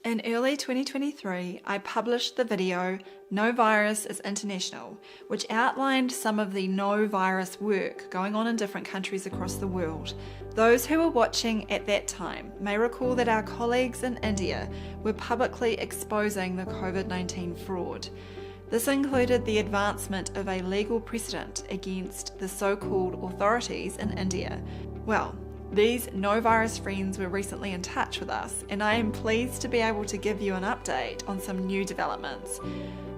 In early 2023, I published the video No Virus is International, which outlined some of the no virus work going on in different countries across the world. Those who were watching at that time may recall that our colleagues in India were publicly exposing the COVID-19 fraud. This included the advancement of a legal precedent against the so-called authorities in India. Well, these no-virus friends were recently in touch with us, and I am pleased to be able to give you an update on some new developments.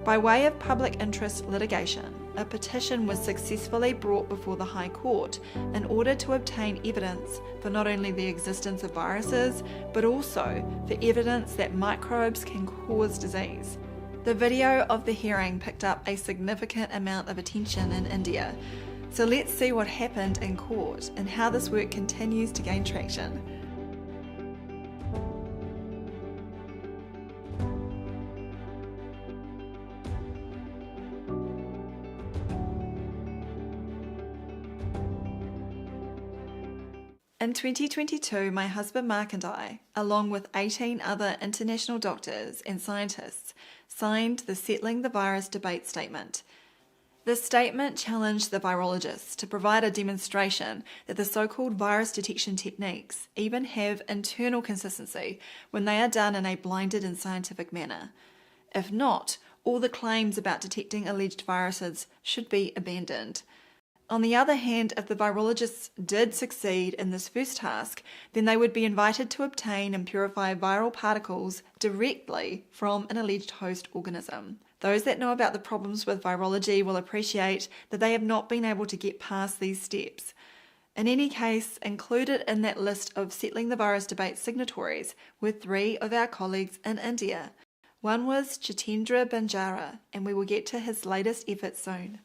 By way of public interest litigation, a petition was successfully brought before the High Court in order to obtain evidence for not only the existence of viruses, but also for evidence that microbes can cause disease. The video of the hearing picked up a significant amount of attention in India. So let's see what happened in court and how this work continues to gain traction. In 2022, my husband Mark and I, along with 18 other international doctors and scientists, signed the Settling the Virus debate statement. The statement challenged the virologists to provide a demonstration that the so-called virus detection techniques even have internal consistency when they are done in a blinded and scientific manner. If not, all the claims about detecting alleged viruses should be abandoned. On the other hand, if the virologists did succeed in this first task, then they would be invited to obtain and purify viral particles directly from an alleged host organism. Those that know about the problems with virology will appreciate that they have not been able to get past these steps. In any case, included in that list of Settling the Virus debate signatories were 3 of our colleagues in India. One was Jitendra Banjara, and we will get to his latest efforts soon.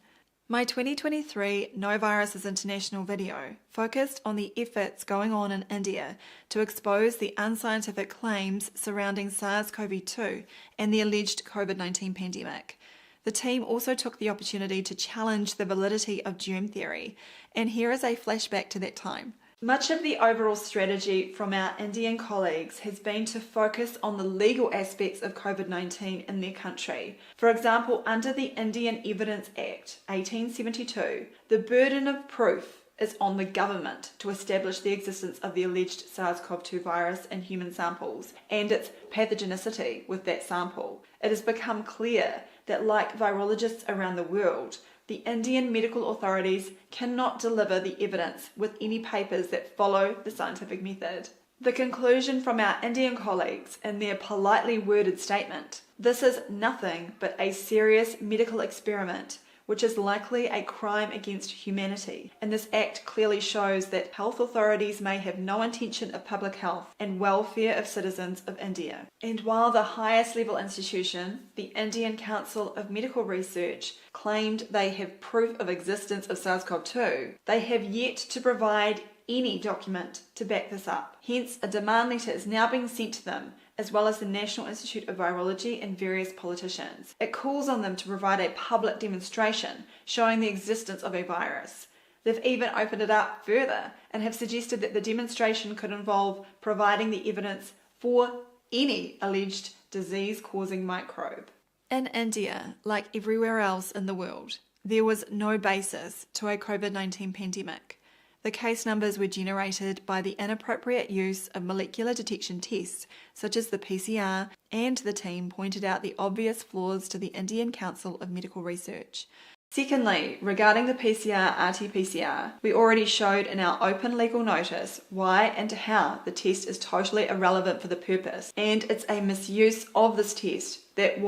My 2023 No Virus is International video focused on the efforts going on in India to expose the unscientific claims surrounding SARS-CoV-2 and the alleged COVID-19 pandemic. The team also took the opportunity to challenge the validity of germ theory, and here is a flashback to that time. Much of the overall strategy from our Indian colleagues has been to focus on the legal aspects of COVID-19 in their country. For example, under the Indian Evidence Act 1872, the burden of proof is on the government to establish the existence of the alleged SARS-CoV-2 virus in human samples and its pathogenicity with that sample. It has become clear that, like virologists around the world, the Indian medical authorities cannot deliver the evidence with any papers that follow the scientific method. The conclusion from our Indian colleagues in their politely worded statement: this is nothing but a serious medical experiment which is likely a crime against humanity, and this act clearly shows that health authorities may have no intention of public health and welfare of citizens of India. And while the highest level institution, the Indian Council of Medical Research, claimed they have proof of existence of SARS-CoV-2, they have yet to provide any document to back this up. Hence, a demand letter is now being sent to them, as well as the National Institute of Virology and various politicians. It calls on them to provide a public demonstration showing the existence of a virus. They've even opened it up further and have suggested that the demonstration could involve providing the evidence for any alleged disease-causing microbe. In India, like everywhere else in the world, there was no basis to a COVID-19 pandemic. The case numbers were generated by the inappropriate use of molecular detection tests, such as the PCR, and the team pointed out the obvious flaws to the Indian Council of Medical Research. Secondly, regarding the PCR-RT-PCR, we already showed in our open legal notice why and how the test is totally irrelevant for the purpose, and it's a misuse of this test that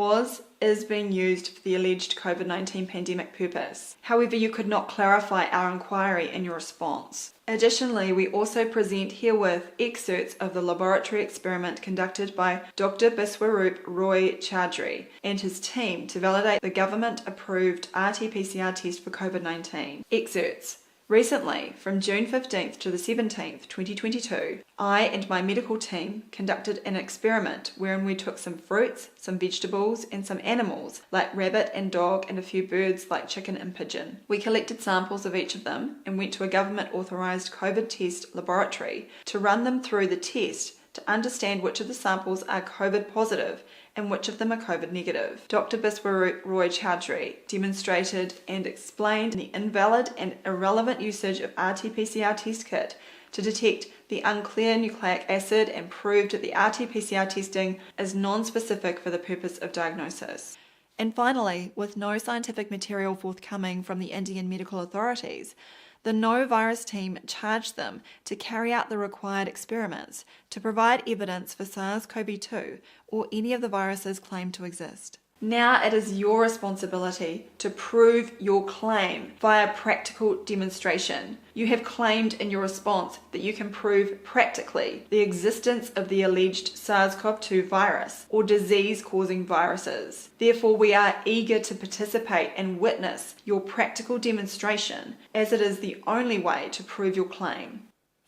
is being used for the alleged COVID-19 pandemic purpose. However, you could not clarify our inquiry in your response. Additionally, we also present herewith excerpts of the laboratory experiment conducted by Dr. Biswarup Roy Chaudhary and his team to validate the government-approved RT-PCR test for COVID-19. Excerpts. Recently, from June 15th to the 17th, 2022, I and my medical team conducted an experiment wherein we took some fruits, some vegetables, and some animals like rabbit and dog and a few birds like chicken and pigeon. We collected samples of each of them and went to a government-authorised COVID test laboratory to run them through the test to understand which of the samples are COVID positive and which of them are COVID negative. Dr. Biswa Roy Chowdhury demonstrated and explained the invalid and irrelevant usage of RT-PCR test kit to detect the unclear nucleic acid and proved that the RT-PCR testing is non-specific for the purpose of diagnosis. And finally, with no scientific material forthcoming from the Indian medical authorities, the No Virus team charged them to carry out the required experiments to provide evidence for SARS-CoV-2 or any of the viruses claimed to exist. Now it is your responsibility to prove your claim via practical demonstration. You have claimed in your response that you can prove practically the existence of the alleged SARS-CoV-2 virus or disease-causing viruses. Therefore, we are eager to participate and witness your practical demonstration, as it is the only way to prove your claim.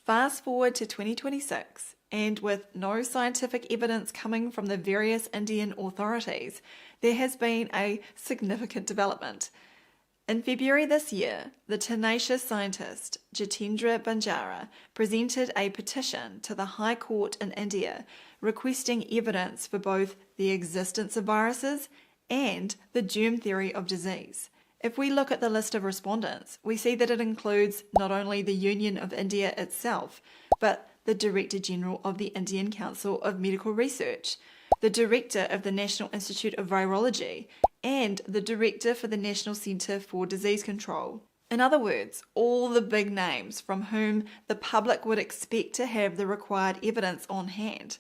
Fast forward to 2026, and with no scientific evidence coming from the various Indian authorities, there has been a significant development. In February this year, the tenacious scientist Jitendra Banjara presented a petition to the High Court in India requesting evidence for both the existence of viruses and the germ theory of disease. If we look at the list of respondents, we see that it includes not only the Union of India itself, but the Director General of the Indian Council of Medical Research, the Director of the National Institute of Virology, and the Director for the National Centre for Disease Control. In other words, all the big names from whom the public would expect to have the required evidence on hand.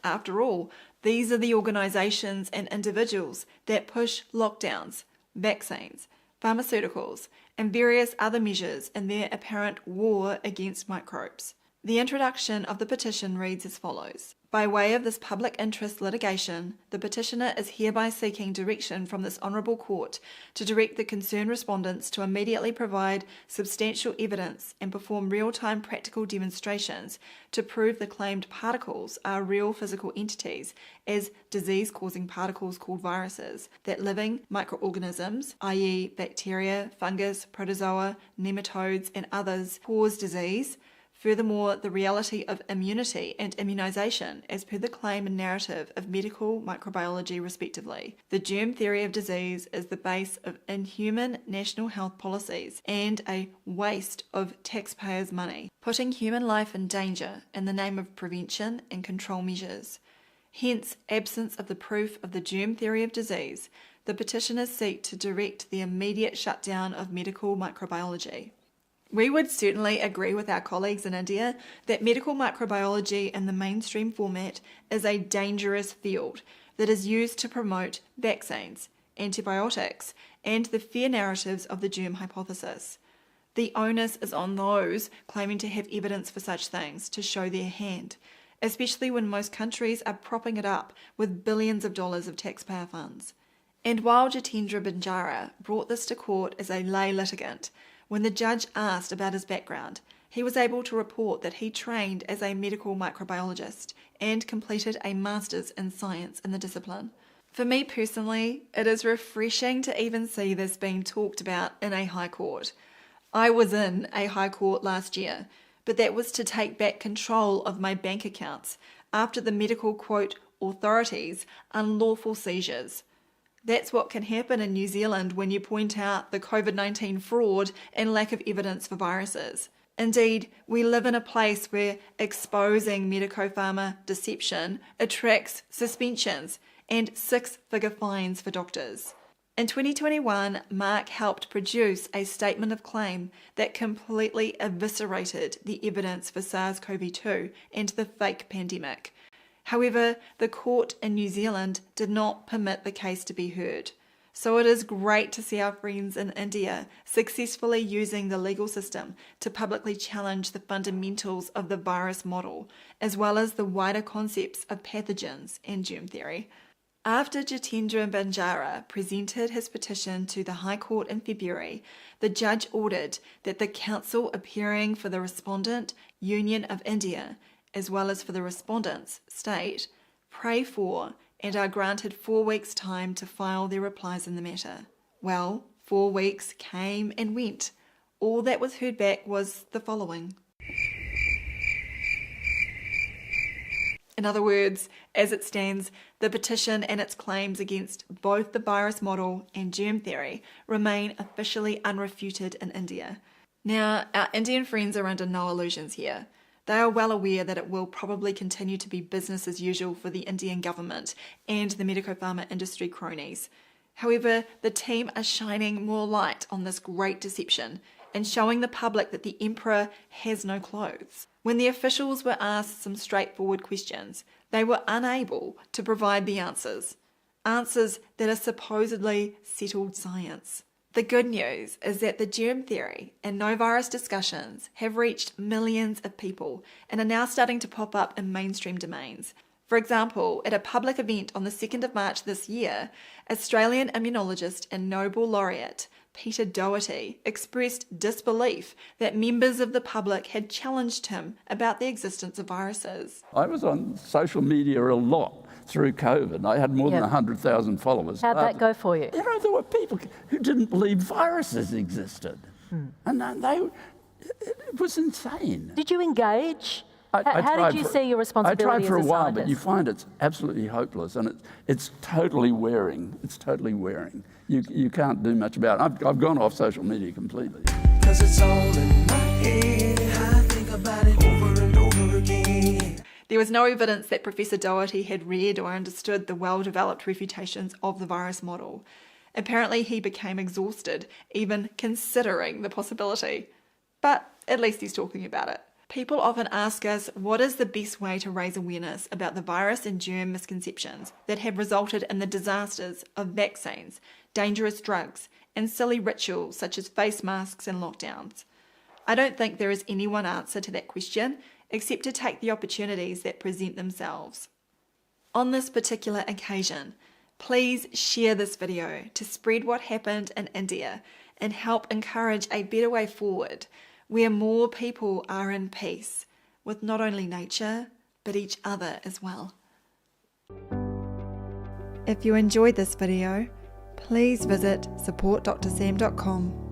After all, these are the organisations and individuals that push lockdowns, vaccines, pharmaceuticals, and various other measures in their apparent war against microbes. The introduction of the petition reads as follows. By way of this public interest litigation, the petitioner is hereby seeking direction from this Honourable Court to direct the concerned respondents to immediately provide substantial evidence and perform real-time practical demonstrations to prove the claimed particles are real physical entities as disease-causing particles called viruses that living microorganisms, i.e. bacteria, fungus, protozoa, nematodes and others, cause disease. Furthermore, the reality of immunity and immunisation as per the claim and narrative of medical microbiology respectively. The germ theory of disease is the base of inhuman national health policies and a waste of taxpayers' money, putting human life in danger in the name of prevention and control measures. Hence, absence of the proof of the germ theory of disease, the petitioners seek to direct the immediate shutdown of medical microbiology. We would certainly agree with our colleagues in India that medical microbiology in the mainstream format is a dangerous field that is used to promote vaccines, antibiotics, and the fair narratives of the germ hypothesis. The onus is on those claiming to have evidence for such things to show their hand, especially when most countries are propping it up with billions of dollars of taxpayer funds. And while Jitendra Banjara brought this to court as a lay litigant, when the judge asked about his background, he was able to report that he trained as a medical microbiologist and completed a master's in science in the discipline. For me personally, it is refreshing to even see this being talked about in a high court. I was in a high court last year, but that was to take back control of my bank accounts after the medical, quote, authorities' unlawful seizures. That's what can happen in New Zealand when you point out the COVID-19 fraud and lack of evidence for viruses. Indeed, we live in a place where exposing medico-pharma deception attracts suspensions and six-figure fines for doctors. In 2021, Mark helped produce a statement of claim that completely eviscerated the evidence for SARS-CoV-2 and the fake pandemic. However, the court in New Zealand did not permit the case to be heard. So it is great to see our friends in India successfully using the legal system to publicly challenge the fundamentals of the virus model, as well as the wider concepts of pathogens and germ theory. After Jitendra Banjara presented his petition to the High Court in February, the judge ordered that the counsel appearing for the respondent, Union of India, as well as for the respondents, state, pray for and are granted 4 weeks' time to file their replies in the matter. Well, 4 weeks came and went. All that was heard back was the following. In other words, as it stands, the petition and its claims against both the virus model and germ theory remain officially unrefuted in India. Now, our Indian friends are under no illusions here. They are well aware that it will probably continue to be business as usual for the Indian government and the medico-pharma industry cronies. However, the team are shining more light on this great deception and showing the public that the emperor has no clothes. When the officials were asked some straightforward questions, they were unable to provide the answers that are supposedly settled science. The good news is that the germ theory and no virus discussions have reached millions of people and are now starting to pop up in mainstream domains. For example, at a public event on the 2nd of March this year, Australian immunologist and Nobel laureate Peter Doherty expressed disbelief that members of the public had challenged him about the existence of viruses. I was on social media a lot through COVID. I had more than 100,000 followers. How'd that go for you? You know, there were people who didn't believe viruses existed. And it was insane. Did you engage? How did you see your responsibility I tried for a while, scientist? but you find it's absolutely hopeless, and it's totally wearing. It's totally wearing. You can't do much about it. I've gone off social media completely. 'Cause it's all in my head. I think about it over and over again. There was no evidence that Professor Doherty had read or understood the well-developed refutations of the virus model. Apparently he became exhausted, even considering the possibility. But at least he's talking about it. People often ask us what is the best way to raise awareness about the virus and germ misconceptions that have resulted in the disasters of vaccines, dangerous drugs, and silly rituals such as face masks and lockdowns. I don't think there is any one answer to that question, except to take the opportunities that present themselves. On this particular occasion, please share this video to spread what happened in India and help encourage a better way forward where more people are in peace with not only nature, but each other as well. If you enjoyed this video, please visit supportdrsam.com.